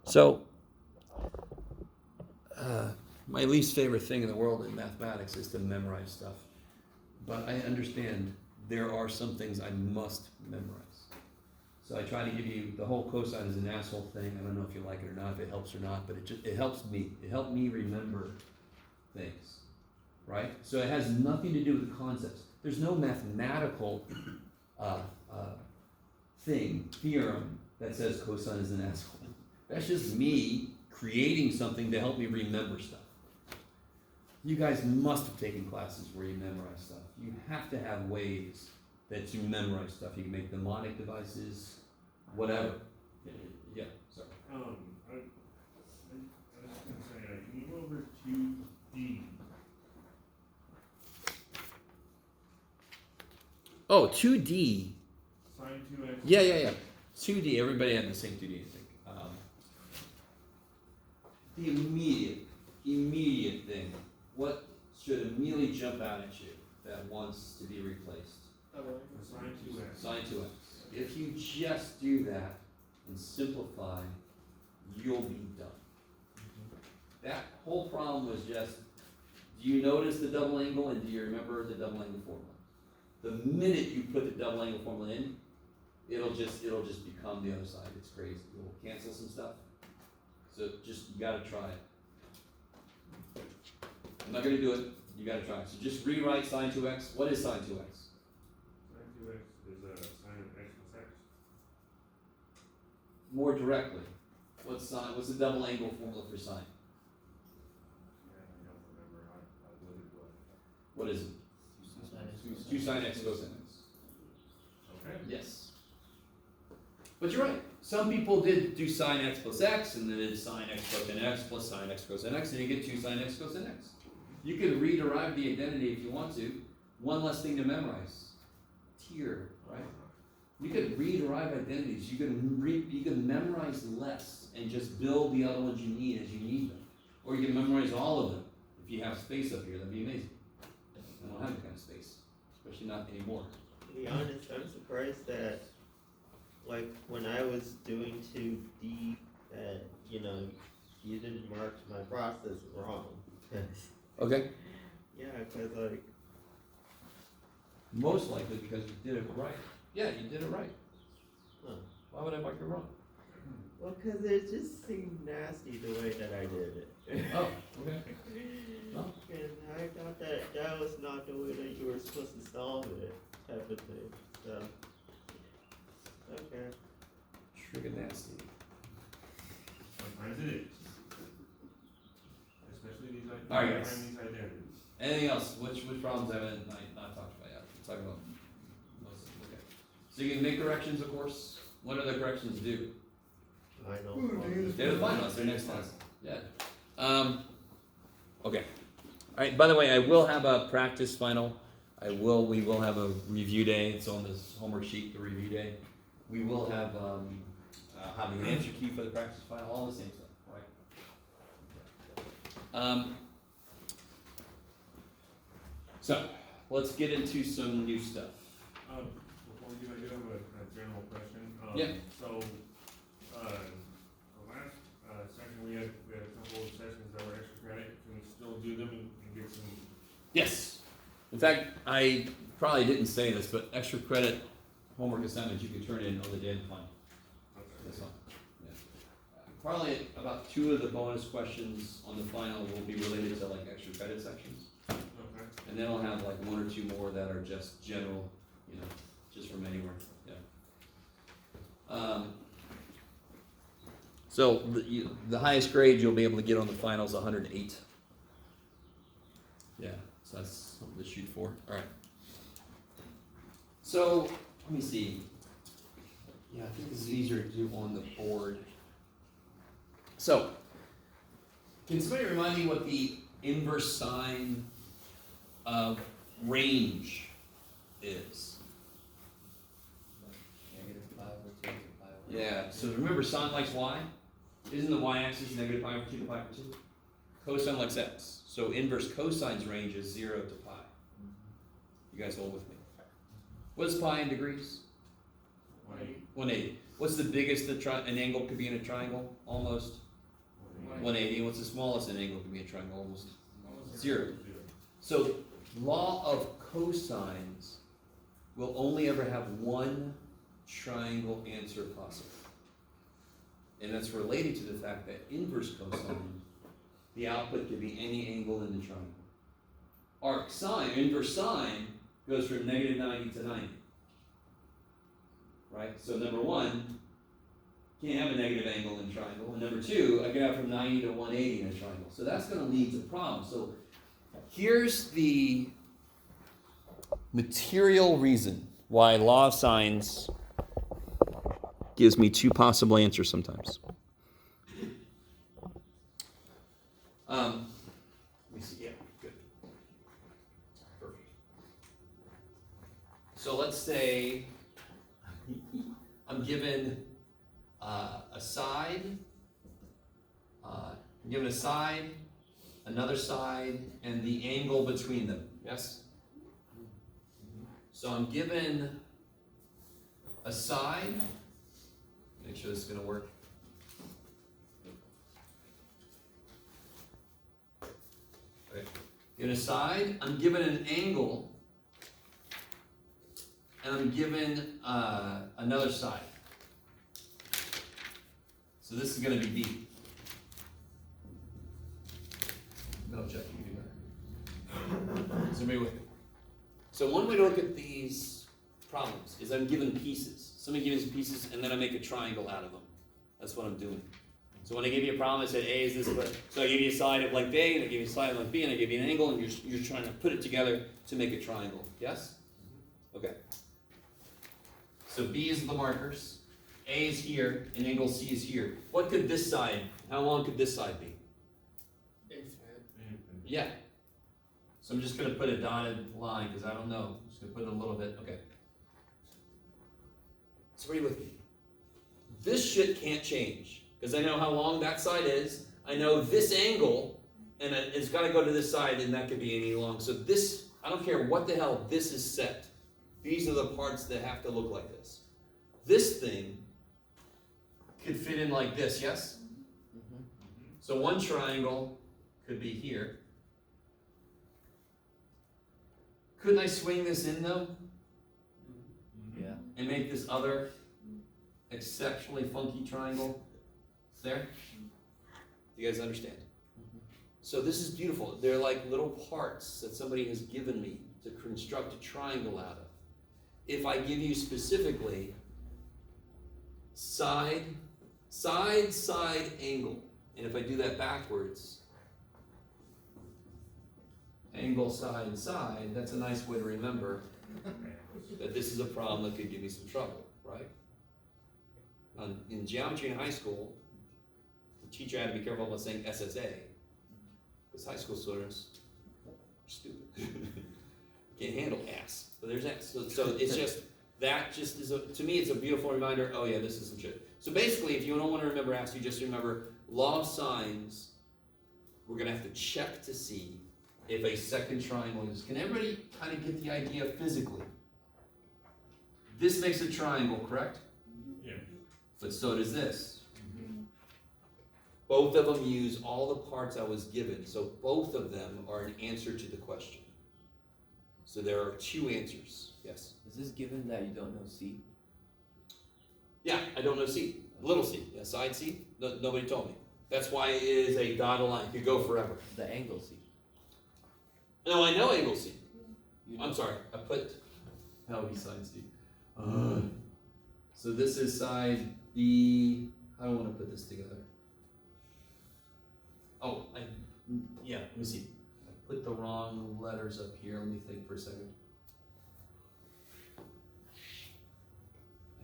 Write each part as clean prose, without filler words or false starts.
So, my least favorite thing in the world in mathematics is to memorize stuff. But I understand there are some things I must memorize. So I try to give you, the whole cosine is an asshole thing. I don't know if you like it or not, if it helps or not, but it helps me. It helped me remember things, right? So it has nothing to do with the concepts. There's no mathematical theorem that says cosine is an asshole. That's just me creating something to help me remember stuff. You guys must have taken classes where you memorize stuff. You have to have ways that you memorize stuff. You can make mnemonic devices, whatever. Yeah, sorry. I was just gonna say, can you go over 2D? Oh, 2D. Sine 2x. Yeah. 2D, everybody had the same 2D, I think. The immediate thing, what should immediately jump out at you that wants to be replaced? Sine 2x. Sine 2x. If you just do that and simplify, you'll be done. That whole problem was just, do you notice the double angle and do you remember the double angle formula? The minute you put the double angle formula in, it'll just become the other side. It's crazy. It will cancel some stuff. So just, you gotta try it. I'm not gonna do it. You gotta try it. So just rewrite sine 2x. What is sine 2x? Sine 2x is sine of x plus x. More directly, what's the double angle formula for sine? Yeah, I don't remember. I believe it was. What is it? 2 sine x cosine x. Okay. Yes. But you're right. Some people did do sine x plus x, and then did sine x cosine x plus sine x cosine x, and you get 2 sine x cosine x. You could rederive the identity if you want to. One less thing to memorize. Tier, right? You could rederive identities. You can memorize less and just build the other ones you need as you need them. Or you can memorize all of them. If you have space up here, that'd be amazing. I don't have that kind of space, especially not anymore. To be honest, I'm surprised that, like, when I was doing 2D, that, you didn't mark my process wrong. Okay. Yeah, because, like, Most likely because you did it right. Yeah, you did it right. huh. Why would I mark it wrong? Well, because it just seemed nasty the way that I did it. Oh, okay. Well. And I thought that was not the way that you were supposed to solve it, type of thing. So, okay. Trigger nasty. Sometimes it is. Especially these All right, guys. these identities. Anything else? Which problems haven't not talked about yet? We'll talk about most of them. Okay. So you can make corrections, of course. What do the corrections do? I know. They're the finalists. They're next class. Yeah. Okay. All right. By the way, I will have a practice final. We will have a review day. It's on this homework sheet. The review day. We will have having an answer key for the practice final. All the same stuff, right? So let's get into some new stuff. Before we do, I do have a general question. Yeah. So, the last section we had a couple of sessions that were extra credit. Can we still do them and get some? Yes. In fact, I probably didn't say this, but extra credit homework assignments you can turn in on the day of the final. That's fine. Yeah. Probably about 2 of the bonus questions on the final will be related to like extra credit sections. Okay. And then I'll have like 1 or 2 more that are just general, just from anywhere. Yeah. So the highest grade you'll be able to get on the final is 108. Yeah, so that's something to shoot for. All right. So let me see. Yeah, I think this is easier to do on the board. So, can somebody remind me what the inverse sine of range is? -5 over 2 to 5 over Yeah, so remember sine likes y? Isn't the y-axis negative pi over 2 to pi over 2? Cosine likes x. So inverse cosine's range is 0 to pi. You guys hold with me. What is pi in degrees? 180. What's the biggest an angle could be in a triangle? Almost 180. What's the smallest an angle could be in a triangle? Almost 0. So law of cosines will only ever have one triangle answer possible. And that's related to the fact that inverse cosine, the output could be any angle in the triangle. Arc sine, inverse sine, goes from negative 90 to 90. Right? So number one, can't have a negative angle in a triangle. And number two, I get out from 90 to 180 in a triangle. So that's going to lead to problems. So here's the material reason why law of sines gives me two possible answers sometimes. Let me see. Yeah, good. Perfect. So let's say I'm given a side, another side, and the angle between them. Yes? So I'm given a side. Make sure this is going to work. Okay. Given a side, I'm given an angle, and I'm given another side. So this is going to be B. No check, you can do that. Is everybody with me? So one way to look at these problems is I'm given pieces. Somebody gives me pieces, and then I make a triangle out of them. That's what I'm doing. So when I give you a problem, I said A is this, but so I give you a side of length A, and I give you a side of length B, and I give you an angle, and you're trying to put it together to make a triangle. Yes? Okay. So B is the markers, A is here, and angle C is here. What could this side, how long could this side be? Yeah. So I'm just going to put a dotted line, because I don't know. I'm just going to put it a little bit. Okay. So read with me. This shit can't change, because I know how long that side is. I know this angle, and it's got to go to this side, and that could be any long. So this, I don't care what the hell, this is set. These are the parts that have to look like this. This thing could fit in like this, yes? Mm-hmm. So one triangle could be here. Couldn't I swing this in though? Yeah. And make this other exceptionally funky triangle there? Do you guys understand? Mm-hmm. So this is beautiful. They're like little parts that somebody has given me to construct a triangle out of. If I give you specifically side, angle, and if I do that backwards, angle, side, that's a nice way to remember that this is a problem that could give me some trouble, right? In geometry in high school, the teacher had to be careful about saying SSA, because high school students are stupid. Can't handle ass. But there's that. So it's just, that just is, to me, it's a beautiful reminder, oh yeah, this is some shit. So basically, if you don't want to remember ass, you just remember law of sines, we're going to have to check to see if a second triangle is. Can everybody kind of get the idea physically? This makes a triangle, correct? Yeah. But so does this. Mm-hmm. Both of them use all the parts I was given, so both of them are an answer to the question. So there are two answers. Yes? Is this given that you don't know C? Yeah, I don't know C. Little c. Yeah, side C? No, nobody told me. That's why it is a dotted line. It could go forever. The angle C. No, I know angle C. You I'm know. sorry. I put LB side C. So this is side B. How do I want to put this together? Oh, yeah, let me see. I put the wrong letters up here. Let me think for a second.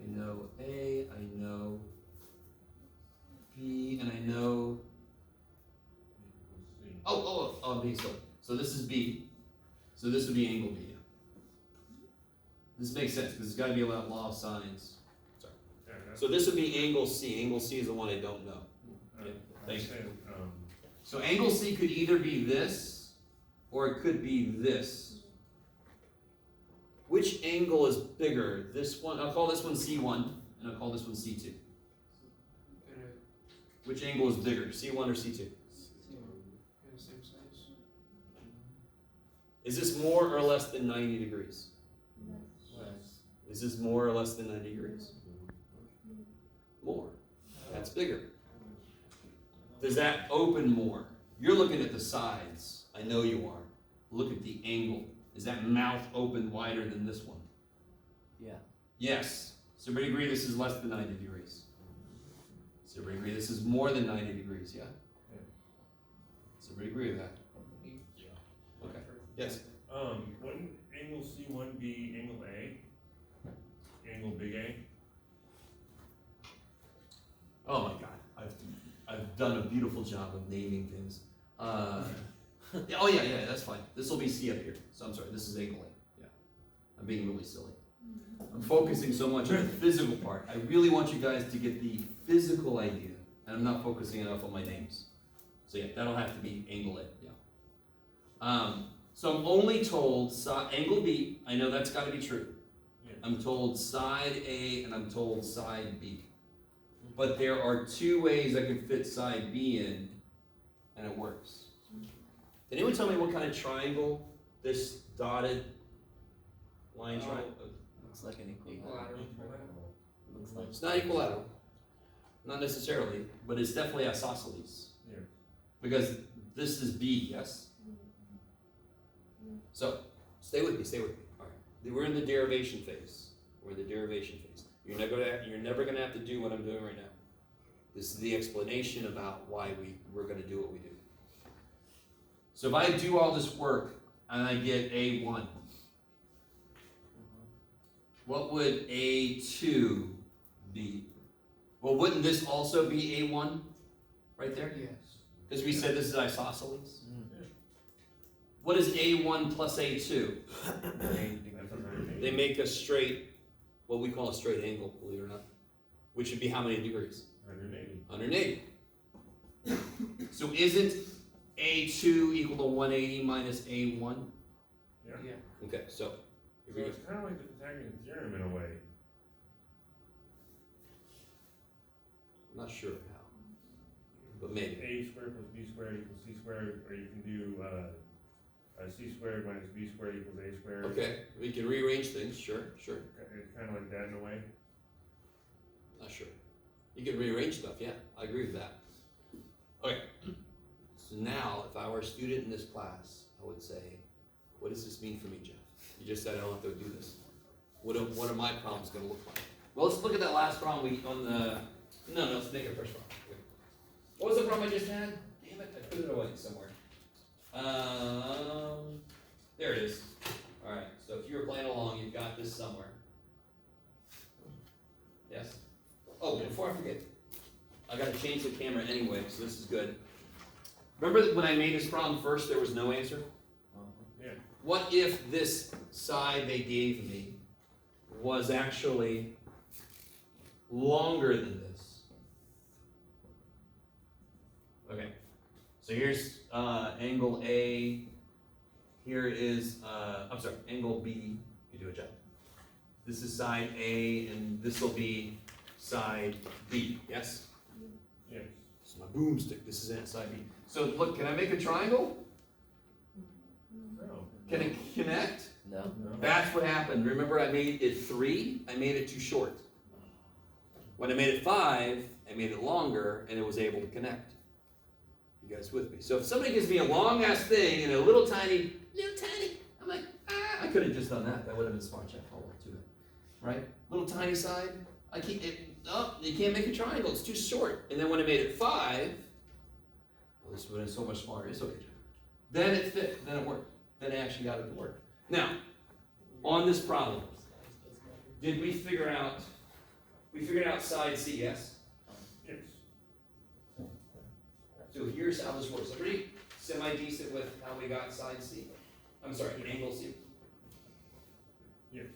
I know A, I know B, and I know, B. So this is B. So this would be angle B. This makes sense because it's got to be a law of sines. Sorry. Yeah, So this would be angle C. Angle C is the one I don't know. Yeah, thanks. So angle C could either be this or it could be this. Which angle is bigger? This one, I'll call this one C1, and I'll call this one C2. Gonna, Which angle is bigger, C1 or C2? gonna same size. Is this more or less than 90 degrees? Less. Is this more or less than 90 degrees? More. That's bigger. Does that open more? You're looking at the sides. I know you are. Look at the angle. Is that mouth open wider than this one? Yeah. Yes. Does everybody agree this is less than 90 degrees? Does everybody agree this is more than 90 degrees? Yeah? Yeah. Does everybody agree with that? Okay. Yes. Wouldn't angle C1 be angle A? Angle big A? Oh my God. I've done a beautiful job of naming things. Yeah, oh yeah, that's fine. This will be C up here. So I'm sorry, this is angle A. Yeah. I'm being really silly. I'm focusing so much on the physical part. I really want you guys to get the physical idea, and I'm not focusing enough on my names. So yeah, that'll have to be angle A. Yeah. So I'm only told angle B. I know that's got to be true. Yeah. I'm told side A and I'm told side B. But there are two ways I can fit side B in, and it works. Can anyone tell me what kind of triangle this dotted line triangle? Looks like an Equilateral. Looks like. It's not equilateral. Not necessarily, but it's definitely isosceles. Yeah. Because this is B, yes? So, stay with me. All right. We're in the derivation phase. You're never gonna have to do what I'm doing right now. This is the explanation about why we're gonna do what we do. So if I do all this work and I get A1, what would A2 be? Well, wouldn't this also be A1 right there? Yes. Because we said this is isosceles. Mm. What is A1 plus A2? That's 180. They make a straight, what we call a straight angle, believe it or not, which would be how many degrees? 180. 180. So isn't A2 equal to 180 minus A1? Yeah. Yeah. Okay, so here So we go. it's kind of like the Pythagorean theorem in a way. I'm not sure how, but maybe. A squared plus B squared equals C squared, or you can do C squared minus B squared equals A squared. Okay, we can rearrange things, sure. It's kind of like that in a way. Not sure. You can rearrange stuff, yeah, I agree with that. Okay, so now if I were a student in this class, I would say, what does this mean for me, Jeff? You just said I don't have to do this. What are my problems gonna look like? Well, let's look at that last problem let's make it a first problem. Okay. What was the problem I just had? Damn it, I put it away somewhere. There it is. Alright, so if you were playing along, you've got this somewhere. Yes? Oh, before I forget, I gotta change the camera anyway, so this is good. Remember that when I made this problem first, there was no answer? Yeah. What if this side they gave me was actually longer than this? Okay, so here's angle A. Here is, angle B. You do a job. This is side A, and this will be side B. Yes? Yes. This is my boomstick. This is side B. So look, can I make a triangle? No. Can it connect? No. No. That's what happened. Remember I made it 3? I made it too short. When I made it 5, I made it longer, and it was able to connect. You guys with me? So if somebody gives me a long ass thing and a little tiny, I'm like, I could have just done that. That would have been smart, Jeff. I'll work to it. Right? Little tiny side. You can't make a triangle. It's too short. And then when I made it 5, well, this would have been so much smarter. It's okay, Jeff. Then it fit. Then it worked. Then I actually got it to work. Now, on this problem, did we figure out? We figured out side C, yes? Yes. So here's how this works. Everybody semi-decent with how we got side C? I'm sorry, angle C. Yes.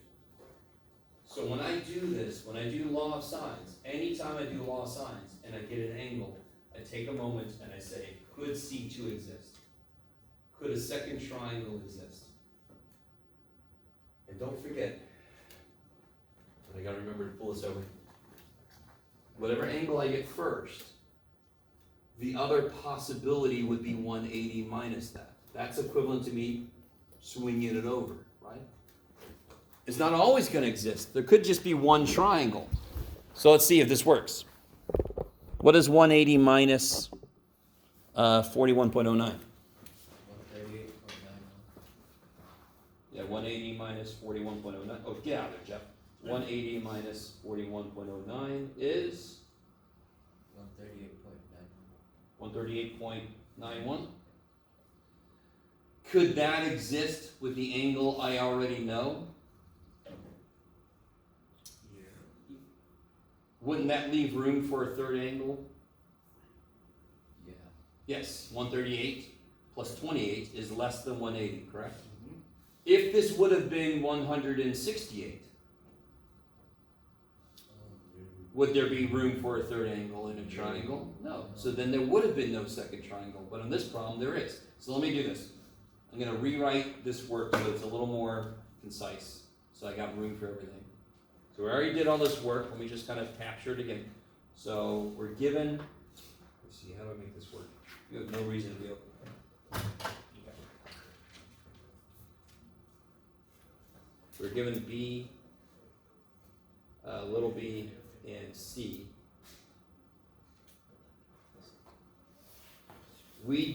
So when I do this, when I do law of sines, anytime I do law of sines and I get an angle, I take a moment and I say, could C2 exist? Could a second triangle exist? And don't forget, and I gotta remember to pull this over, whatever angle I get first, the other possibility would be 180 minus that. That's equivalent to me swinging it over, right? It's not always going to exist. There could just be one triangle. So let's see if this works. What is 180 minus 41.09? 138.91. Yeah, 180 minus 41.09. Oh, get out of there, Jeff. 180 minus 41.09 is 138.91. 138.91. Could that exist with the angle I already know? Wouldn't that leave room for a third angle? Yeah. Yes, 138 plus 28 is less than 180, correct? If this would have been 168, would there be room for a third angle in a triangle? No. So then there would have been no second triangle. But on this problem, there is. So let me do this. I'm going to rewrite this work so it's a little more concise. So I got room for everything. So we already did all this work. Let me just kind of capture it again. So we're given, let's see, how do I make this work? You have no reason to be open. Okay. We're given B, little b, and C. We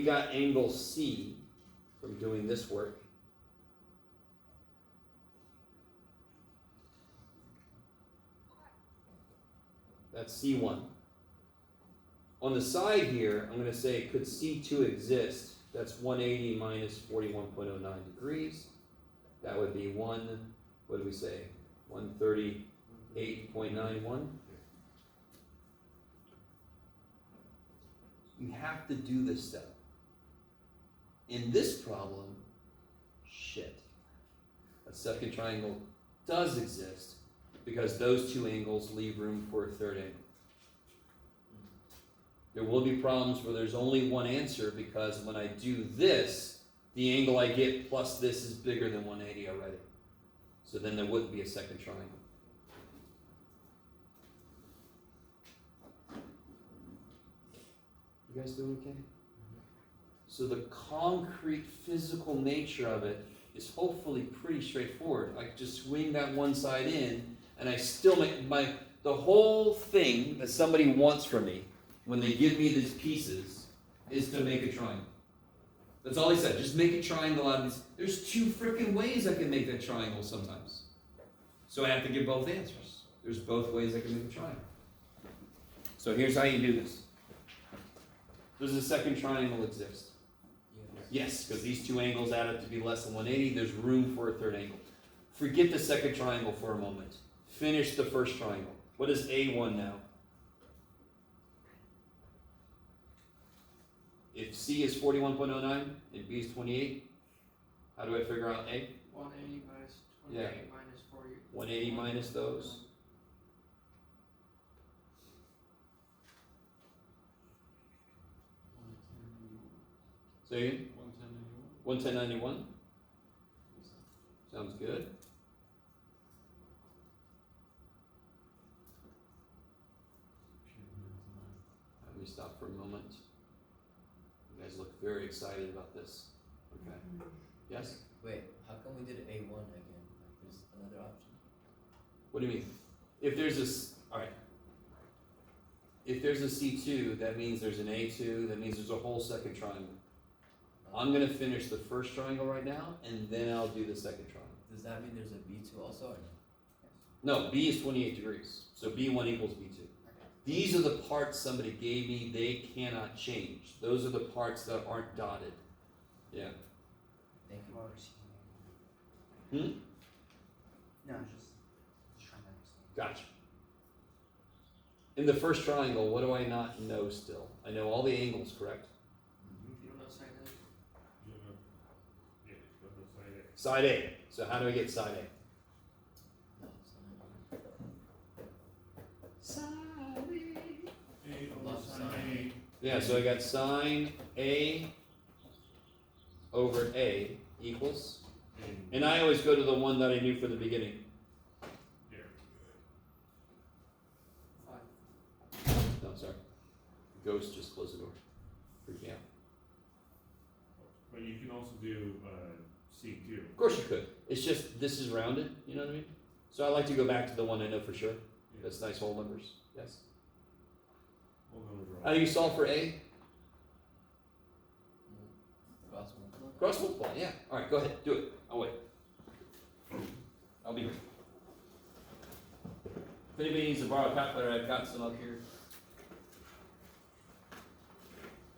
got angle C from doing this work. That's C1. On the side here, I'm going to say, could C2 exist? That's 180 minus 41.09 degrees. That would be what did we say? 138.91. You have to do this step. In this problem, shit. A second triangle does exist because those two angles leave room for a third angle. There will be problems where there's only one answer because when I do this, the angle I get plus this is bigger than 180 already. So then there wouldn't be a second triangle. You guys doing okay? So the concrete physical nature of it is hopefully pretty straightforward. I can just swing that one side in and I still make the whole thing that somebody wants from me when they give me these pieces is to make a triangle. That's all he said. Just make a triangle out of these. There's two freaking ways I can make that triangle sometimes. So I have to give both answers. There's both ways I can make a triangle. So here's how you do this. Does a second triangle exist? Yes, because these two angles add up to be less than 180. There's room for a third angle. Forget the second triangle for a moment. Finish the first triangle. What is A1 now? If C is 41.09 and B is 28, how do I figure out A? 180 minus 28 Yeah. minus 40. 180 minus those. Say again? 110.91. Sounds good. Let me stop for a moment. You guys look very excited about this. Okay. Yes? Wait, how come we did A1 again? Like, there's another option. What do you mean? If there's alright. If there's a C2, that means there's an A2, that means there's a whole second triangle. I'm going to finish the first triangle right now, and then I'll do the second triangle. Does that mean there's a B2 also or no? No, B is 28 degrees. So B1 equals B2. These are the parts somebody gave me. They cannot change. Those are the parts that aren't dotted. Yeah. Thank you. Hmm? No, just trying to understand. Gotcha. In the first triangle, what do I not know still? I know all the angles, correct? You don't know side A? Side A. So how do I get side A? No, it's not. Side Love side. Yeah, so I got sine A over A equals, and I always go to the one that I knew from the beginning. sorry. Ghost just closed the door. Freaked me out. But you can also do, C two. Of course you could. It's just, this is rounded, you know what I mean? So I like to go back to the one I know for sure. That's nice whole numbers, yes. All numbers are How do you solve for A? Cross multiply. Cross multiply, yeah. Alright, go ahead, do it. I'll wait. I'll be here. If anybody needs to borrow a calculator, I've got some up here.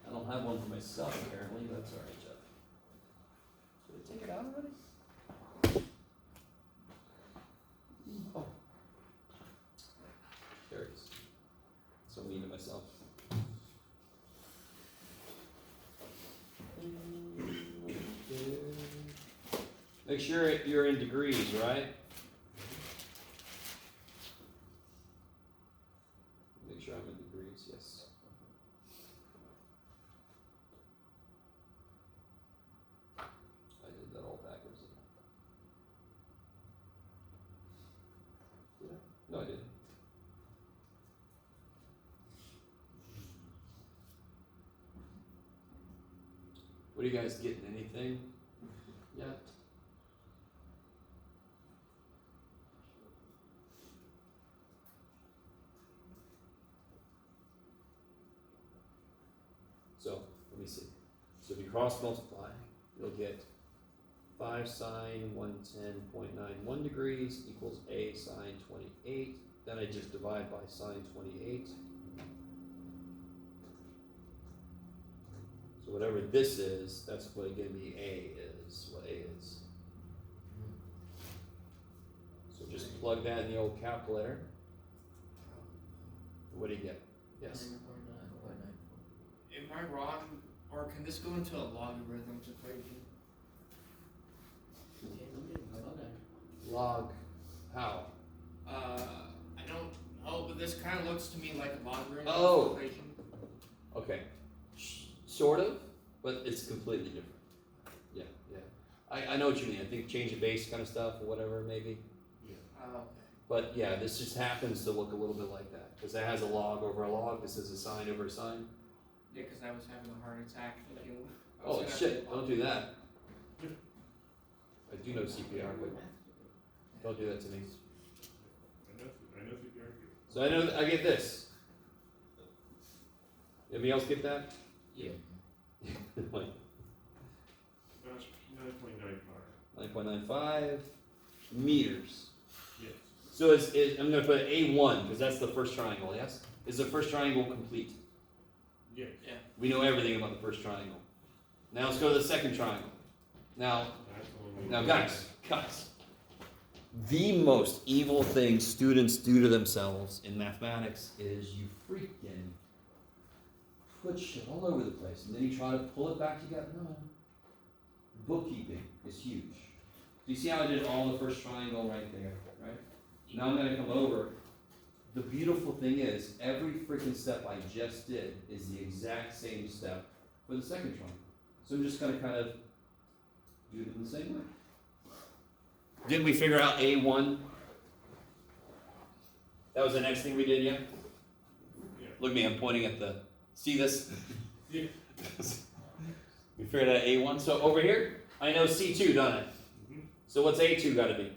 I don't have one for myself apparently, but that's alright, Jeff. Did I take it out already? Oh. There it is. So mean to myself. Make sure you're in degrees, right? Make sure I'm in degrees, yes. I did that all backwards. Did I? No, I didn't. What are you guys getting? Anything yet? So, let me see. So if you cross multiply, you'll get 5 sine 110.91 degrees equals A sine 28. Then I just divide by sine 28. So whatever this is, that's what give me A is, what A is. So just plug that in the old calculator. What do you get? Yes? 9.9. Am I wrong, or can this go into a logarithms equation? Log, how? I don't know, but this kind of looks to me like a logarithms Oh. equation. Okay. Sort of, but it's completely different. Yeah, yeah. I know what you mean. I think change of base kind of stuff or whatever maybe. Okay. But yeah, this just happens to look a little bit like that. Because it has a log over a log. This is a sine over a sine. Yeah, because I was having a heart attack thinking. I was Oh gonna have shit, to- don't do that. I do know CPR, but don't do that to me. I know CPR too. So I know, I get this. Anybody else get that? Yeah. Like That's 9.95. 9.95 meters. Yes. So I'm gonna put A1, because that's the first triangle, yes? Is the first triangle complete? Yes. We know everything about the first triangle. Now let's go to the second triangle. Now, That's the one we- guys, the most evil thing students do to themselves in mathematics is you freaking put shit all over the place, and then you try to pull it back together. No. Bookkeeping is huge. Do you see how I did all the first triangle right there, right? Now I'm gonna come over. The beautiful thing is, every freaking step I just did is the exact same step for the second triangle. So I'm just gonna kind of do it in the same way. Didn't we figure out A1? That was the next thing we did, yeah? Yeah. Look at me, I'm pointing at the, see this? Yeah. We figured out A1, so over here, I know C2, don't I? Mhm. So what's A2 gotta be?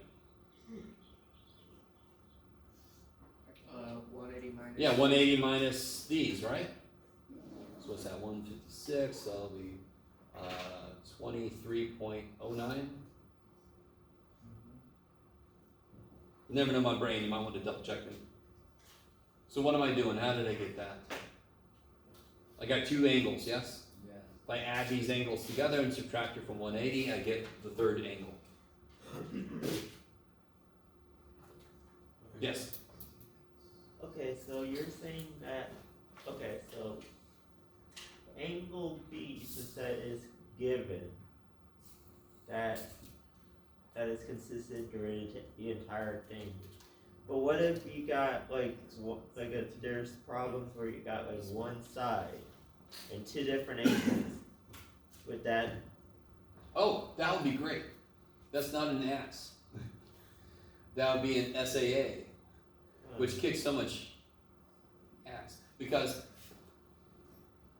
180 minus. Yeah, 180 minus these, right? So what's that, 156, so that'll be 23.09. You never know my brain, you might want to double check me. So what am I doing? How did I get that? I got two angles, yes? Yeah. If I add these angles together and subtract it from 180, I get the third angle. Yes? Okay, so you're saying that, okay, so angle B, since that is given, that is consistent during the entire thing. But what if you got there's problems where you got like one side and two different angles? Would that, Oh, that would be great. That's not an ass. That would be an SAA, which kicks so much ass. Because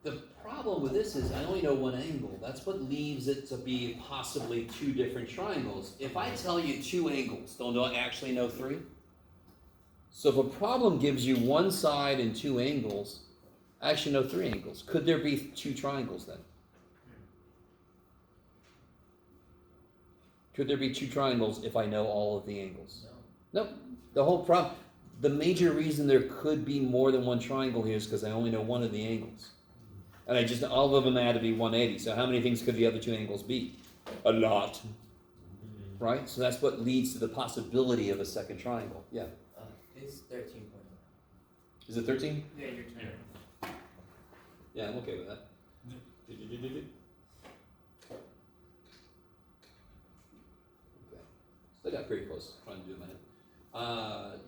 the problem with this is I only know one angle. That's what leaves it to be possibly two different triangles. If I tell you two angles, don't I actually know three? So if a problem gives you one side and two angles, I actually know three angles. Could there be two triangles then? Could there be two triangles if I know all of the angles? No. Nope. The whole problem, the major reason there could be more than one triangle here is because I only know one of the angles. And I just, all of them had to be 180. So how many things could the other two angles be? A lot. Right? So that's what leads to the possibility of a second triangle. Yeah. It's 13.0. Is it 13? Yeah, you're 10. Yeah, I'm okay with that. Okay. So I got pretty close trying to do a minute.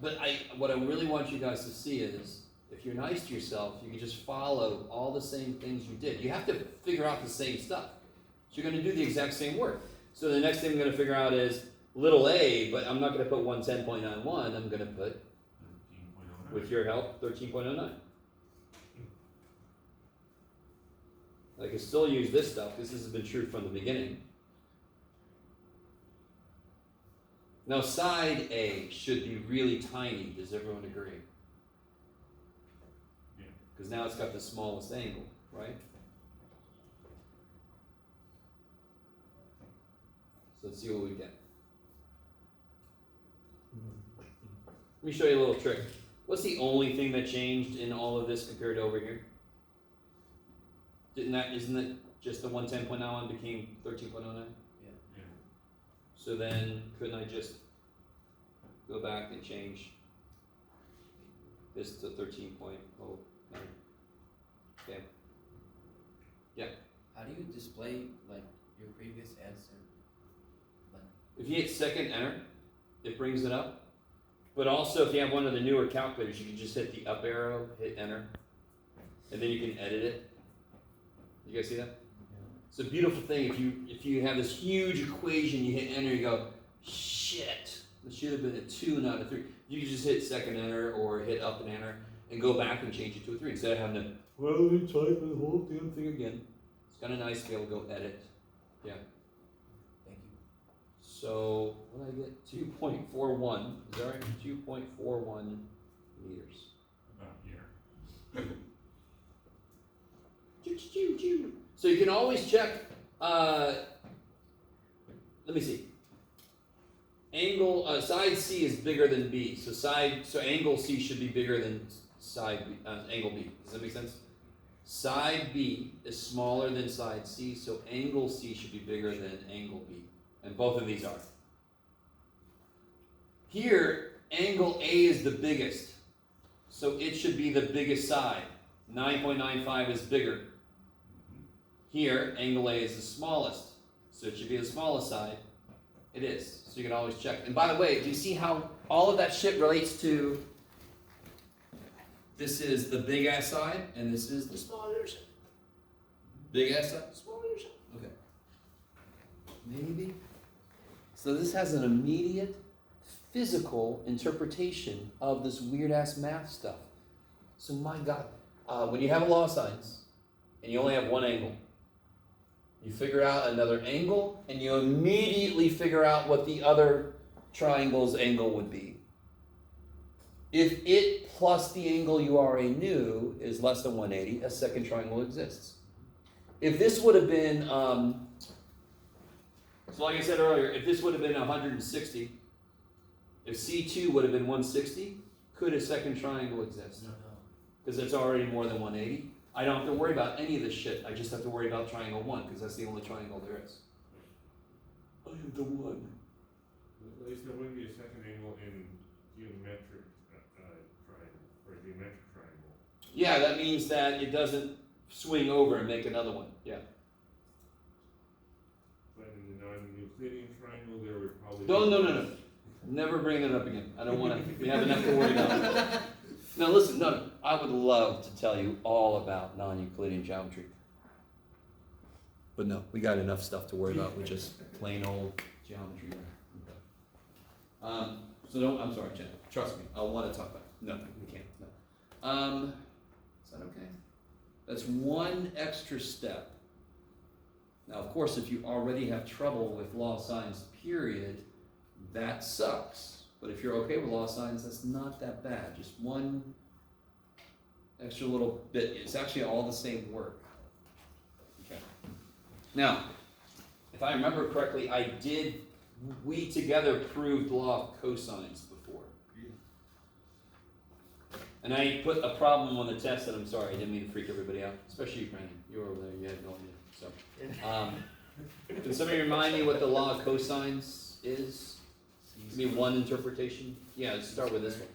But what I really want you guys to see is, if you're nice to yourself, you can just follow all the same things you did. You have to figure out the same stuff. So you're going to do the exact same work. So the next thing I'm going to figure out is little a, but I'm not going to put 110.91. I'm going to put, with your help, 13.09. I can still use this stuff. This has been true from the beginning. Now side A should be really tiny. Does everyone agree? Because now it's got the smallest angle, right? So let's see what we get. Let me show you a little trick. What's the only thing that changed in all of this compared to over here? Isn't it just the 110.91 became 13.09? Yeah. So then couldn't I just go back and change this to 13.09? Okay. Yeah. How do you display like your previous answer? Like, If you hit second enter, it brings it up. But also if you have one of the newer calculators, you can just hit the up arrow, hit enter, and then you can edit it. You guys see that? It's a beautiful thing. If you have this huge equation, you hit enter, you go, shit, it should have been a 2, not a 3. You can just hit second enter or hit up and enter and go back and change it to a 3 instead of having to, well, let me type the whole damn thing again. It's kind of nice to be able to go edit. Yeah. thank you. So what did I get? 2.41. Is that right? 2.41 meters. About here. So you can always check. Let me see. Angle side C is bigger than B, so angle C should be bigger than side B, angle B. Does that make sense? Side B is smaller than side C, so angle C should be bigger than angle B, and both of these are. Here, angle A is the biggest, so it should be the biggest side. 9.95 is bigger. Here, angle A is the smallest, so it should be the smallest side. It is, so you can always check. And by the way, do you see how all of that shit relates to, this is the big ass side, and this is the smaller side. Big ass side, smaller side. Okay. Maybe. So this has an immediate physical interpretation of this weird ass math stuff. So my God, when you have a law of sines, and you only have one angle, you figure out another angle, and you immediately figure out what the other triangle's angle would be. If it plus the angle you already knew is less than 180, a second triangle exists. If this would have been, so like I said earlier, if this would have been 160, if C2 would have been 160, could a second triangle exist? No. Because it's already more than 180. I don't have to worry about any of this shit. I just have to worry about triangle 1, because that's the only triangle there is. I have the one. At least there wouldn't be a second angle in geometric triangle, or geometric triangle. Yeah, that means that it doesn't swing over and make another one. Yeah. But in the non-Euclidean triangle, there would probably No. Never bring it up again. I don't want to. We have enough to worry about. Now listen, no, I would love to tell you all about non-Euclidean geometry. But no, we got enough stuff to worry about with just plain old geometry. So don't, I'm sorry, Jen. Trust me, I'll want to talk about it. No, we can't. No. that okay? That's one extra step. Now, of course, if you already have trouble with law of sines, period, that sucks. But if you're okay with law of sines, that's not that bad. Just one extra little bit. It's actually all the same work. Okay. Now, if I remember correctly, we together proved law of cosines before. And I put a problem on the test, and I'm sorry, I didn't mean to freak everybody out, especially you, Brandon. You were over there, you had no idea. So, can somebody remind me what the law of cosines is? Give me one interpretation. Yeah, let's start with this one.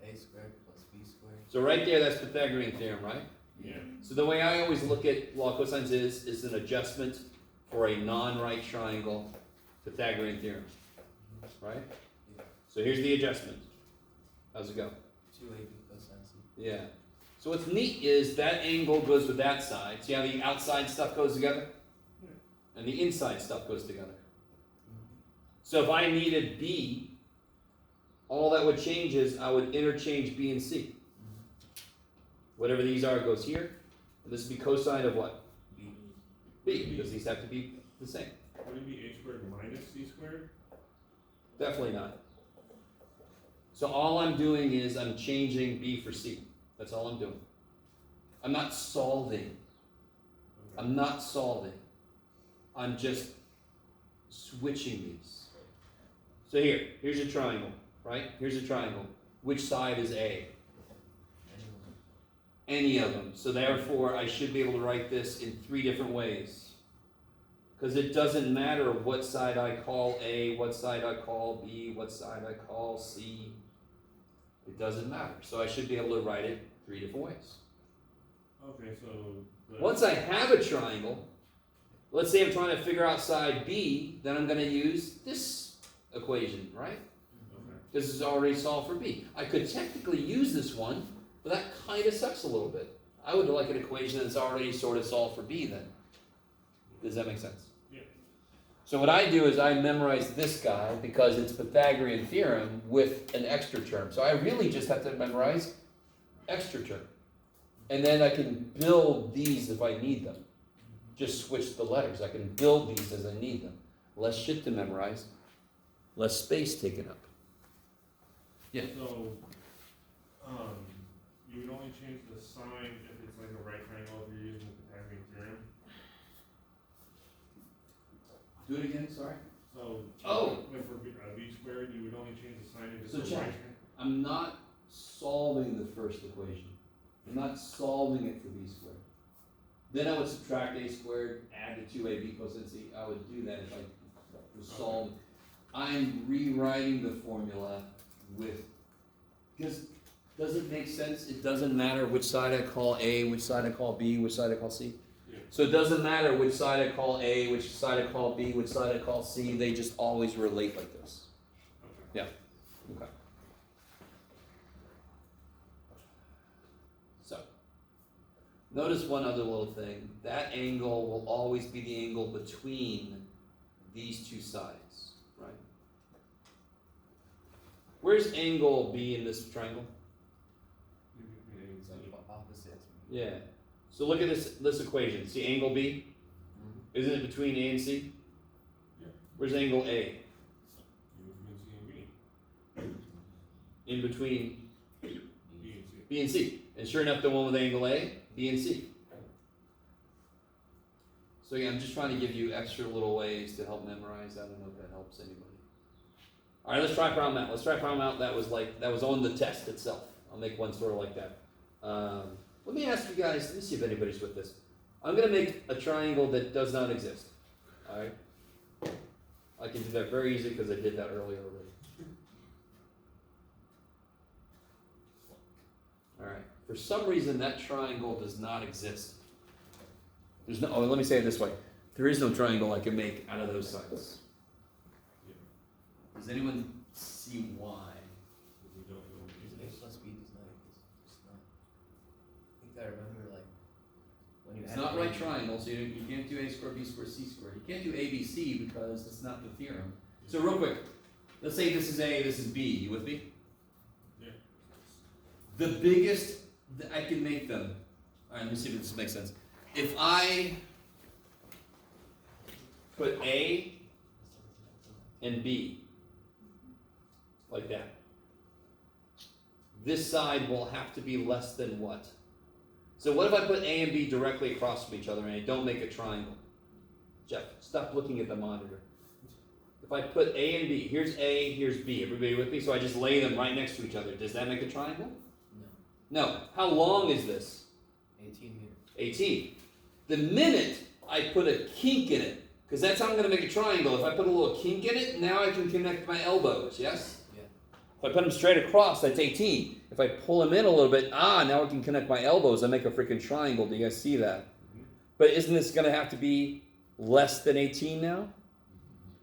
Equals a squared plus b squared. So right there, that's Pythagorean theorem, right? Yeah. So the way I always look at law of cosines is an adjustment for a non-right triangle, Pythagorean theorem, right? So here's the adjustment. How's it go? 2ab cosine c. Yeah. So what's neat is that angle goes with that side. See how the outside stuff goes together? And the inside stuff goes together. So if I needed B, all that would change is I would interchange B and C. Whatever these are goes here. And this would be cosine of what? b. B, because these have to be the same. Would it be a squared minus c squared? Definitely not. So all I'm doing is I'm changing B for C. That's all I'm doing. I'm not solving. I'm not solving. I'm just switching these. So here's a triangle, right? Here's a triangle. Which side is A? Any of them. So therefore, I should be able to write this in 3 different ways. Because it doesn't matter what side I call A, what side I call B, what side I call C. It doesn't matter. So I should be able to write it 3 different ways. Okay, so. Once I have a triangle, let's say I'm trying to figure out side B, then I'm going to use this equation, right? Okay. This is already solved for B. I could technically use this one, but that kind of sucks a little bit. I would like an equation that's already sort of solved for B then. Does that make sense? Yeah. So what I do is I memorize this guy because it's Pythagorean theorem with an extra term. So I really just have to memorize extra term. And then I can build these if I need them. Just switch the letters. I can build these as I need them. Less shit to memorize, less space taken up. Yeah. So, you would only change the sign if it's like a right triangle if you're using the Pythagorean theorem. Do it again, sorry. So. Oh. If for b squared, you would only change the sign if it's So a right check. triangle. I'm not solving the first equation. I'm not solving it for b squared. Then I would subtract a squared, add the 2ab cosine c. I would do that if I was solved. I'm rewriting the formula with, because does it make sense? It doesn't matter which side I call A, which side I call B, which side I call C. Yeah. So it doesn't matter which side I call A, which side I call B, which side I call C. They just always relate like this. Okay. Okay. So, notice one other little thing. That angle will always be the angle between these two sides, right? Where's angle B in this triangle? It's like opposites. Yeah. So look at this equation. See angle B? Isn't it between A and C? Yeah. Where's angle A? You would be C and B. In between B and C. B and C. And sure enough, the one with angle A, B and C. So yeah, I'm just trying to give you extra little ways to help memorize. I don't know if that helps anybody. All right, let's try problem out. Let's try problem out. That was on the test itself. I'll make one sort of like that. Let me ask you guys. Let me see if anybody's with this. I'm gonna make a triangle that does not exist. All right. I can do that very easy because I did that earlier already. All right. For some reason, that triangle does not exist. There's no. Oh, let me say it this way: there is no triangle I can make out of those sides. Does anyone see why? We don't know. A plus b does not equal. It's not. I think I remember like when you It's add not the right A- triangle, so you can't do a squared, b squared, c squared. You can't do ABC because it's not the theorem. So real quick, let's say this is A, this is B. You with me? Yeah. The biggest, I can make them Alright, let me see if this makes sense. If I put A and B, like that, this side will have to be less than what? So what if I put A and B directly across from each other and I don't make a triangle? Jeff, stop looking at the monitor. If I put A and B, here's A, here's B, everybody with me? So I just lay them right next to each other. Does that make a triangle? No. No. How long is this? 18 meters. 18. The minute I put a kink in it, because that's how I'm going to make a triangle. If I put a little kink in it, now I can connect my elbows, yes? Yeah. If I put them straight across, that's 18. If I pull them in a little bit, now I can connect my elbows. I make a freaking triangle. Do you guys see that? But isn't this going to have to be less than 18 now?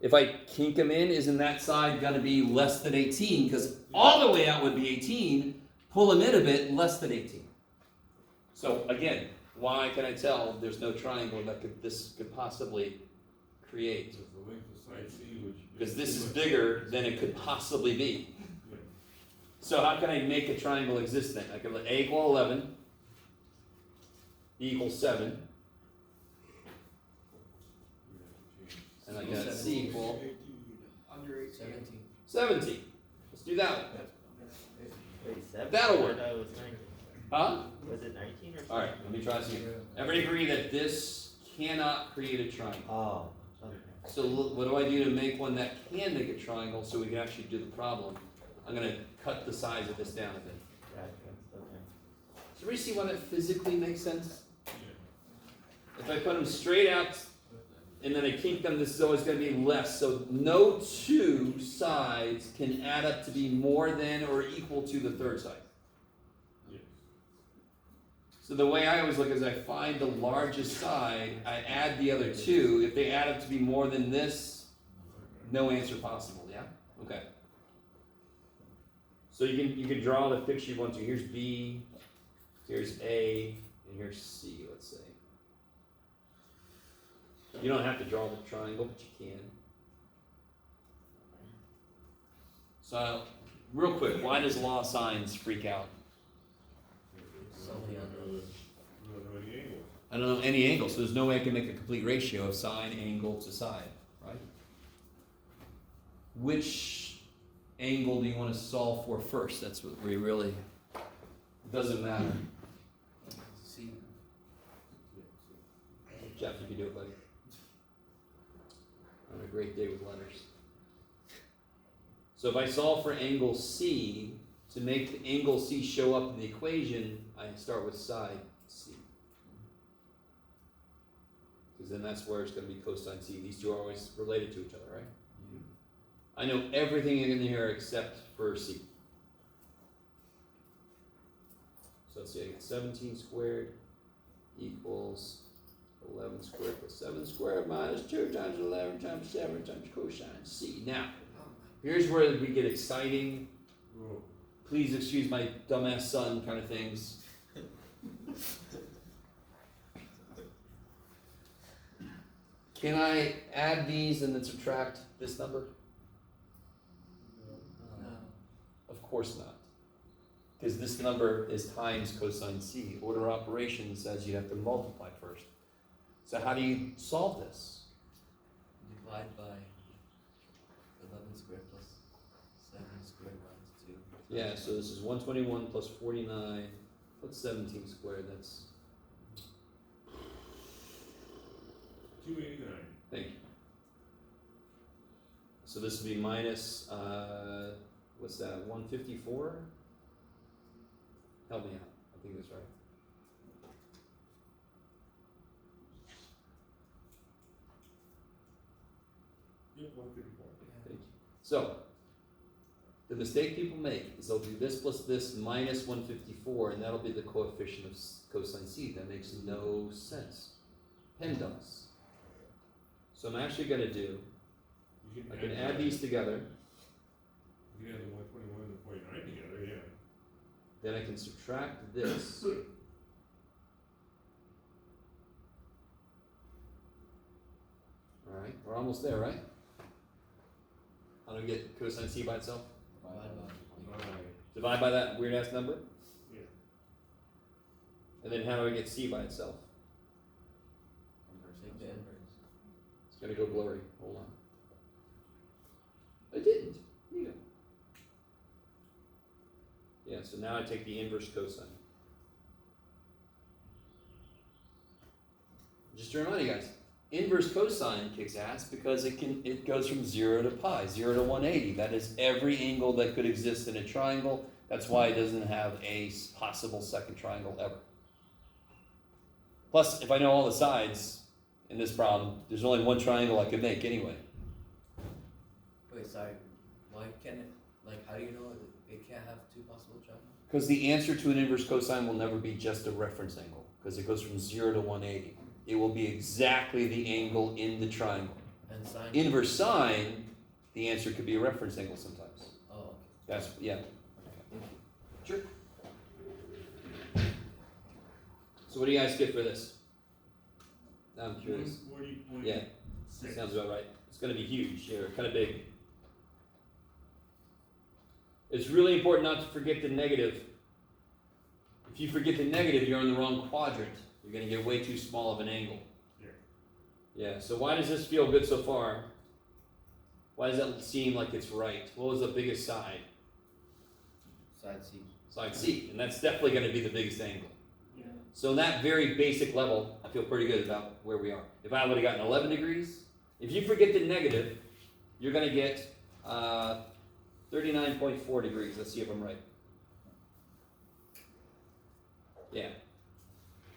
If I kink them in, isn't that side going to be less than 18? Because all the way out would be 18. Pull them in a bit, less than 18. So again, why can I tell there's no triangle that this could possibly create? The length of side C, which. Because this is bigger than it could possibly be. So how can I make a triangle exist then? I can let A equal 11, B equals 7, and I got C equal Under 18. 17. 17. Let's do that one. Wait, 7? That'll work. That was 19. Huh? Was it 19 or 17? Alright, let me try this again. Everybody agree that this cannot create a triangle. Oh, okay. So what do I do to make one that can make a triangle so we can actually do the problem? I'm going to cut the size of this down a bit. Gotcha, okay. Does everybody see why that physically makes sense? If I put them straight out and then I kink them, this is always going to be less. So no two sides can add up to be more than or equal to the third side. So the way I always look is I find the largest side, I add the other two. If they add up to be more than this, no answer possible, yeah? Okay. So you can draw the picture you want to. Here's B, here's A, and here's C, let's say. You don't have to draw the triangle, but you can. So, real quick, why does law of sines freak out? Somebody on I don't know any angle, so there's no way I can make a complete ratio of sine angle to side, right? Which angle do you want to solve for first? That's what we really, it doesn't matter. C. Jeff, you can do it, buddy. On a great day with letters. So if I solve for angle C, to make the angle C show up in the equation, I start with side C. Because then that's where it's going to be cosine C. These two are always related to each other, right? I know everything in here except for C. So let's see, I get 17 squared equals 11 squared plus 7 squared minus 2 times 11 times 7 times cosine C. Now, here's where we get exciting. Please excuse my dumbass son kind of things. Can I add these and then subtract this number? No. Of course not. Because this number is times cosine C. Order of operations says you have to multiply first. So how do you solve this? Divide by 11 squared plus 7 squared minus 2. Yeah, so this is 121 plus 49. What's 17 squared? That's, 289. thank you. So this would be minus, what's that, 154? Help me out. I think that's right. Yep, 154. Thank you. So, the mistake people make is they'll do this plus this minus 154, and that'll be the coefficient of cosine C. That makes no sense. PEMDAS. So I'm actually going to do, You I can add these together, You can add the 121 and the 49 together, yeah. then I can subtract this. Alright, we're almost there, right? How do we get cosine C by itself? Divide by. Divide by that weird ass number? Yeah. And then how do I get C by itself? Take the inverse. It's gonna go blurry. Hold on. I didn't. Here you go. Yeah, so now I take the inverse cosine. Just to remind you guys, inverse cosine kicks ass because it goes from 0 to pi, 0 to 180. That is every angle that could exist in a triangle. That's why it doesn't have a possible second triangle ever. Plus, if I know all the sides in this problem, there's only one triangle I could make anyway. Wait, sorry. Why can't it, like, how do you know it can't have two possible triangles? Because the answer to an inverse cosine will never be just a reference angle, because it goes from 0 to 180. It will be exactly the angle in the triangle. And sine? Inverse sine, the answer could be a reference angle sometimes. Oh, okay. That's, yeah. Sure. So what do you guys get for this? Now I'm curious. 140.6. Yeah, sounds about right. It's gonna be huge, yeah, kind of big. It's really important not to forget the negative. If you forget the negative, you're in the wrong quadrant. You're gonna get way too small of an angle. Yeah. Yeah, so why does this feel good so far? Why does that seem like it's right? What was the biggest side? Side C. Side C, and that's definitely gonna be the biggest angle. Yeah. So on that very basic level, I feel pretty good about where we are. If I would have gotten 11 degrees, if you forget the negative, you're gonna get 39.4 degrees. Let's see if I'm right. Yeah.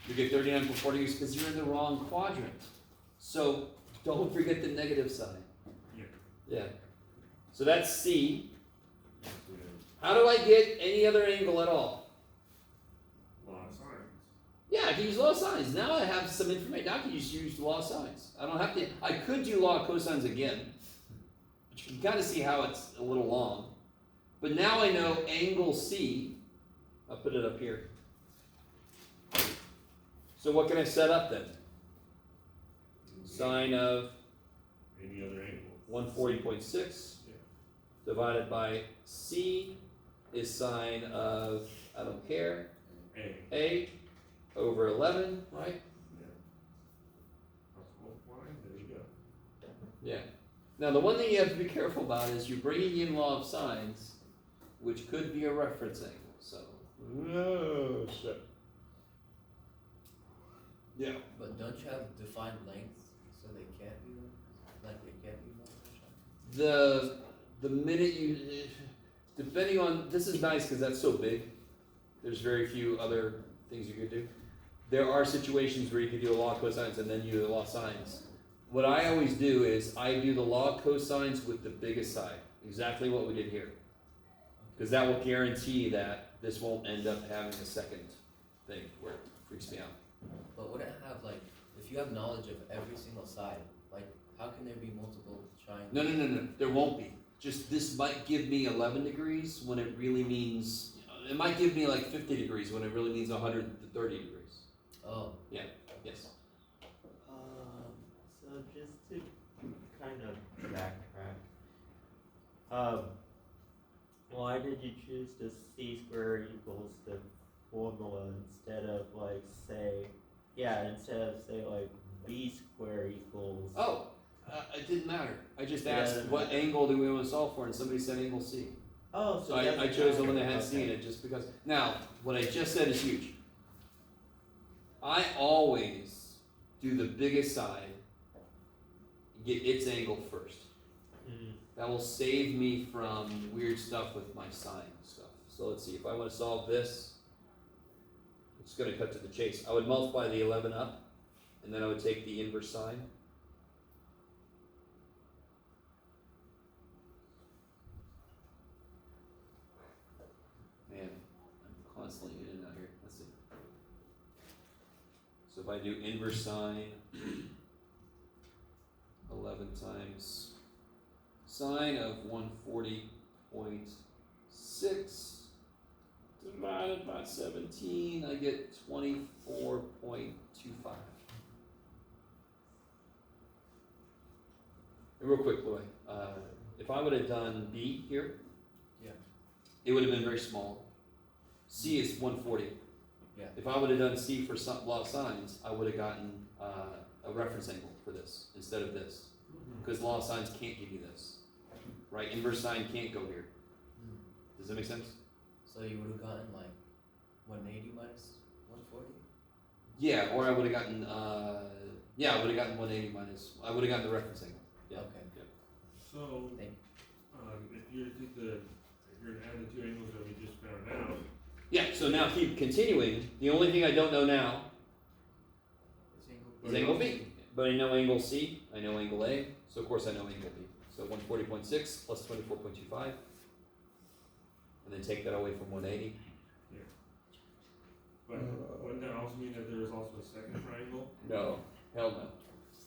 You get 39.4 degrees because you're in the wrong quadrant. So don't forget the negative side. Yeah. Yeah. So that's C. Yeah. How do I get any other angle at all? Law of sines. Yeah, I can use law of sines. Now I have some information. Now I can just use law of sines. I don't have to. I could do law of cosines again, but you can kind of see how it's a little long. But now I know angle C. I'll put it up here. So what can I set up then? Sine of Any other angle. 140.6 divided by C is sine of, I don't care, A over 11, right? Yeah. Multiply, there you go. Yeah. Now the one thing you have to be careful about is you're bringing in law of sines, which could be a reference angle. So, no shit. Yeah. But don't you have defined lengths so they can't be like they can't be multiple triangles? The minute you, depending on, this is nice because that's so big. There's very few other things you could do. There are situations where you can do a law of cosines and then you do the law of sines. What I always do is I do the law of cosines with the biggest side, exactly what we did here. Because that will guarantee that this won't end up having a second thing where it freaks me out. But would it have like if you have knowledge of every single side, like how can there be multiple triangles? No, there won't be. Just this might give me 11 degrees when it really means, it might give me like 50 degrees when it really means 130 degrees. Oh. Yes. So just to kind of backtrack, why did you choose the C squared equals the formula instead of like say like B squared equals? Oh, it didn't matter. I just It asked doesn't what matter. angle do we want to solve for, and somebody said angle C. Oh, So I chose the one that had C in it. it just because. Now, what I just said is huge. I always do the biggest side, get its angle first. That will save me from weird stuff with my sine stuff. So let's see, if I want to solve this, it's going to cut to the chase. I would multiply the 11 up, and then I would take the inverse sine. Man, I'm constantly in and out here. Let's see. So if I do inverse sine, 11 times sine of 140.6 divided by 17, I get 24.25. And real quick, Louis, if I would have done B here, Yeah. it would have been very small. C is 140. Yeah. If I would have done C for some law of sines, I would have gotten a reference angle for this instead of this. Because law of sines can't give you this. Right? Inverse sine can't go here. Does that make sense? So you would have gotten like 180 minus 140? Yeah, or I would have gotten, I would have gotten 180 minus, I would have gotten the reference angle. Yeah. Okay. So, Thank if you were to take if you're to add the two angles that we just found out, Yeah, so now keep continuing. The only thing I don't know now is angle B. But I know angle C, I know angle A, so of course I know angle B. So 140.6 plus 24.25. And then take that away from 180. but wouldn't that also mean that there is also a second triangle? No, hell no.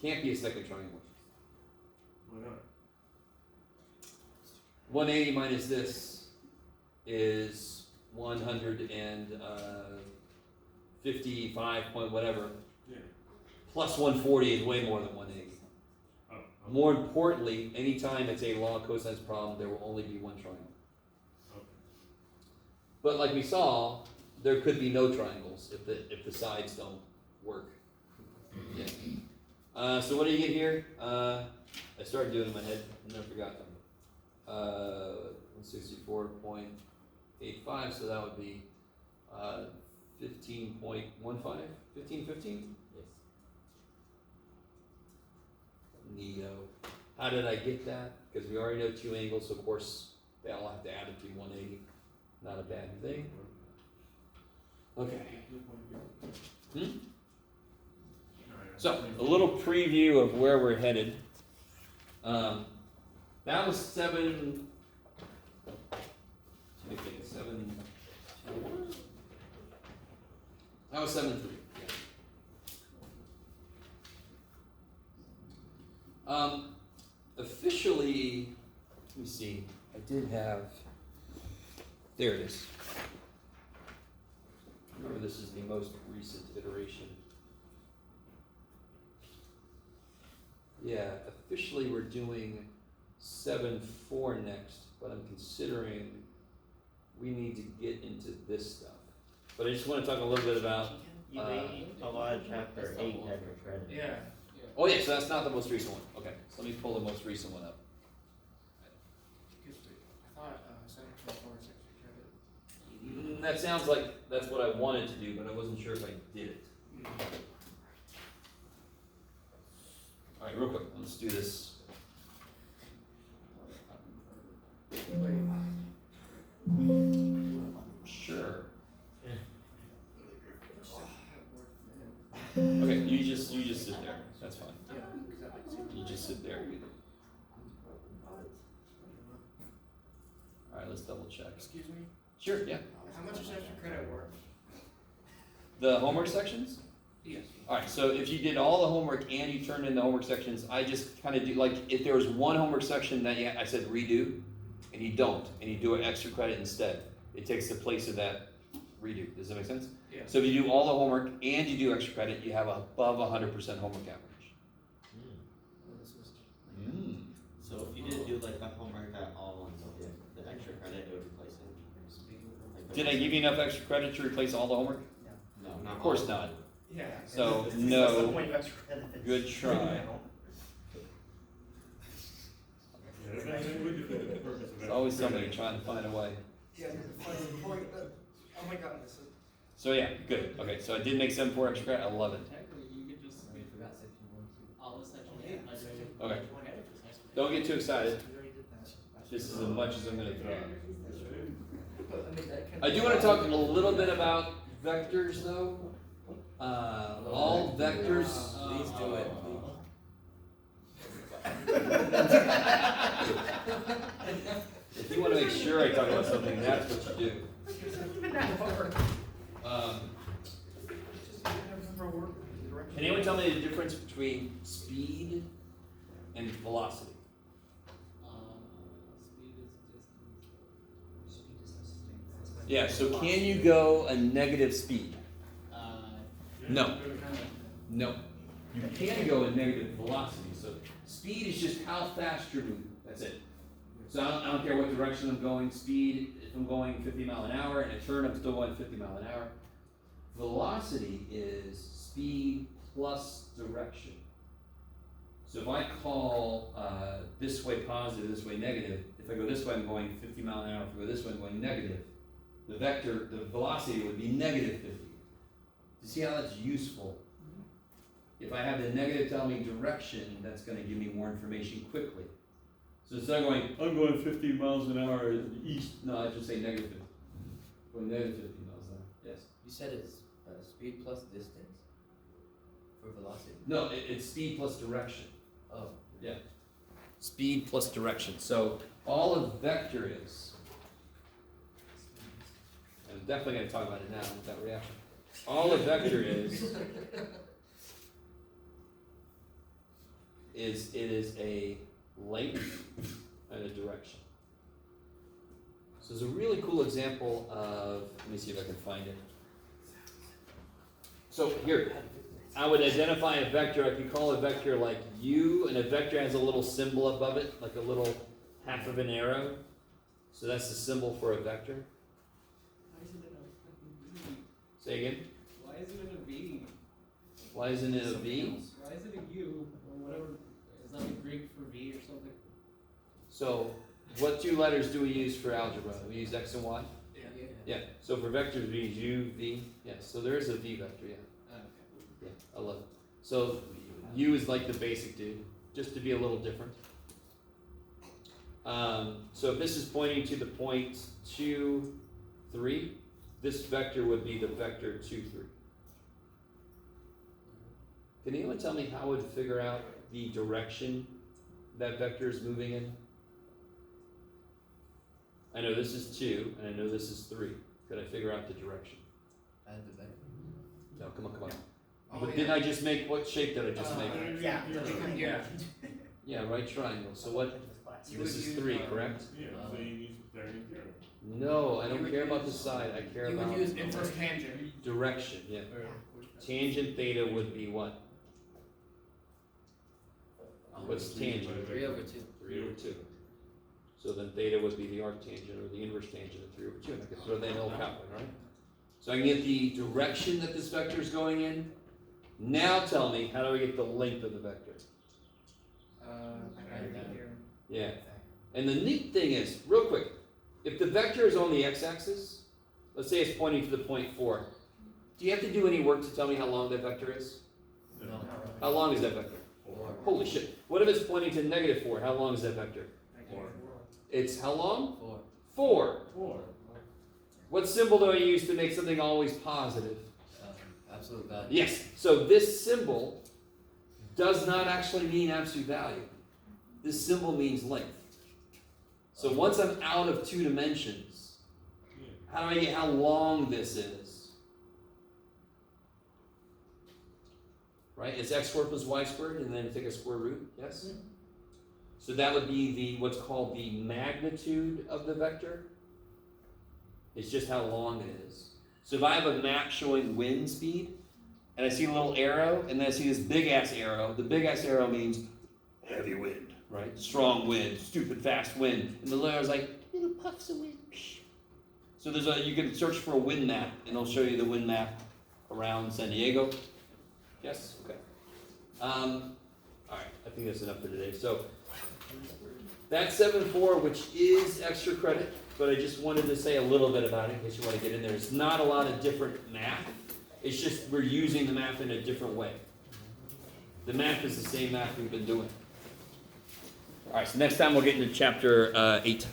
Can't be a second triangle. Why not? 180 minus this is 155 point whatever. Yeah. Plus 140 is way more than 180. Oh, More importantly, anytime it's a law cosines problem, there will only be one triangle. okay. But like we saw, there could be no triangles if the sides don't work. Yeah. So what do you get here? I started doing it in my head and then I forgot them. 164.85, so that would be 15.15? 1515? Yes. Neato. How did I get that? Because we already know two angles, so of course they all have to add it to 180. Not a bad thing. Okay. So, a little preview of where we're headed. That was 7. Let me think. 7. That was 7-3. Yeah. Officially, let me see. I did have. There it is. Remember, this is the most recent iteration. Yeah, officially we're doing 7-4 next, but I'm considering we need to get into this stuff. But I just want to talk a little bit about. You may a lot of chapter 8 extra credit. Yeah. Oh yeah, so that's not the most recent one. Okay, so let me pull the most recent one up. I thought 7.4 is extra credit. That sounds like that's what I wanted to do, but I wasn't sure if I did it. All right, real quick, let's do this. Sure. Okay, you just sit there. That's fine. You just sit there. All right, let's double check. Excuse me? Sure, yeah. How much is extra credit worth? The homework sections? Yes. Alright, so if you did all the homework and you turned in the homework sections, I just kind of do, like, if there was one homework section that I said redo, and you don't, and you do an extra credit instead, it takes the place of that redo. Does that make sense? Yeah. So if you do all the homework and you do extra credit, you have above 100% homework average. So if you didn't do like the homework at all until the extra credit, it would replace it. Like, Did I give you enough extra credit to replace all the homework? No, not Of course all. not. Yeah. So, What's the no, point of extra credit? good try. Yeah, that would defeat the purpose of There's always extra somebody credit. trying to find a way. Yeah, oh my god, this is. So yeah, good. Okay, so I did make 7-4 extra credit, I love it. Technically, you could just. We forgot section 1, 2. All this section 8. Okay. Don't get too excited. This is as much as I'm gonna throw. I do want to talk a little bit about vectors, though. All vectors. Please do it. If you want to make sure I talk about something, that's what you do. Can anyone tell me the difference between speed and velocity? Yeah, so can you go a negative speed? No. No. You can go a negative velocity. So speed is just how fast you're moving. That's it. So I don't care what direction I'm going. Speed, if I'm going 50 miles an hour and a turn, I'm still going 50 miles an hour. velocity is speed plus direction. So if I call this way positive, this way negative, if I go this way, I'm going 50 miles an hour. If I go this way, I'm going negative. The vector, the velocity would be negative 50. You see how that's useful? If I have the negative tell me direction, that's going to give me more information quickly. So instead of going, I'm going 50 miles an hour east, no, I just say negative 50. Going negative 50 miles an hour, yes. You said it's speed plus distance for velocity? No, it's speed plus direction. Oh. Yeah. Speed plus direction. So all a vector is, I'm definitely going to talk about it now with that reaction. All a vector is it is a length and a direction. So there's a really cool example of, let me see if I can find it. So here, I would identify a vector, I could call a vector like U, and a vector has a little symbol above it, like a little half of an arrow. So that's the symbol for a vector. Why isn't it a fucking V? Say again? Why isn't it a V? Why isn't it a Something V? else. Why is it a U or whatever? Is that like Greek for V or something? So what two letters do we use for algebra? We use X and Y? Yeah. So for vectors we use U, V. Yeah, so there is a V vector, yeah. Okay. Yeah, I love it. So U is like the basic dude, just to be a little different. So if this is pointing to the point 2, 3, this vector would be the vector 2, 3. Can anyone tell me how I would figure out the direction that vector is moving in? I know this is 2, and I know this is 3. Could I figure out the direction? And the vector. No, come on, come on. Oh, But yeah. didn't I just make, what shape did I just make? Yeah. Yeah. Yeah, right triangle. So what, You this would is use, 3, correct? Yeah, so you use the 30 0. No, I You don't would care about the use- side, I care You about would use inverse tangent. direction, yeah. Or, Tangent theta would be what? What's tangent? 3 over 2. 3 over 2. So then theta would be the arctangent or the inverse tangent of 3 over 2, and I could throw that in little calculator, right? So I can get the direction that this vector is going in. Now tell me, how do I get the length of the vector? right here. Yeah. And the neat thing is, real quick, if the vector is on the x-axis, let's say it's pointing to the point 4, do you have to do any work to tell me how long that vector is? No. How long is that vector? 4. Holy shit. What if it's pointing to negative 4? How long is that vector? 4. It's how long? 4. 4. 4. What symbol do I use to make something always positive? Absolute value. Yes. So this symbol does not actually mean absolute value. This symbol means length. So once I'm out of 2 dimensions, how do I get how long this is? Right? It's x squared plus y squared, and then take a square root, yes? So that would be the what's called the magnitude of the vector. It's just how long it is. So if I have a map showing wind speed, and I see a little arrow, and then I see this big ass arrow, the big ass arrow means heavy wind, right? Strong wind, stupid fast wind. And the little arrow's like little puffs of wind. So you can search for a wind map, and it'll show you the wind map around San Diego. Yes? Okay. All right, I think that's enough for today. So that's 7.4, which is extra credit, but I just wanted to say a little bit about it in case you want to get in there. It's not a lot of different math. It's just we're using the math in a different way. The math is the same math we've been doing. All right, so next time we'll get into chapter 8.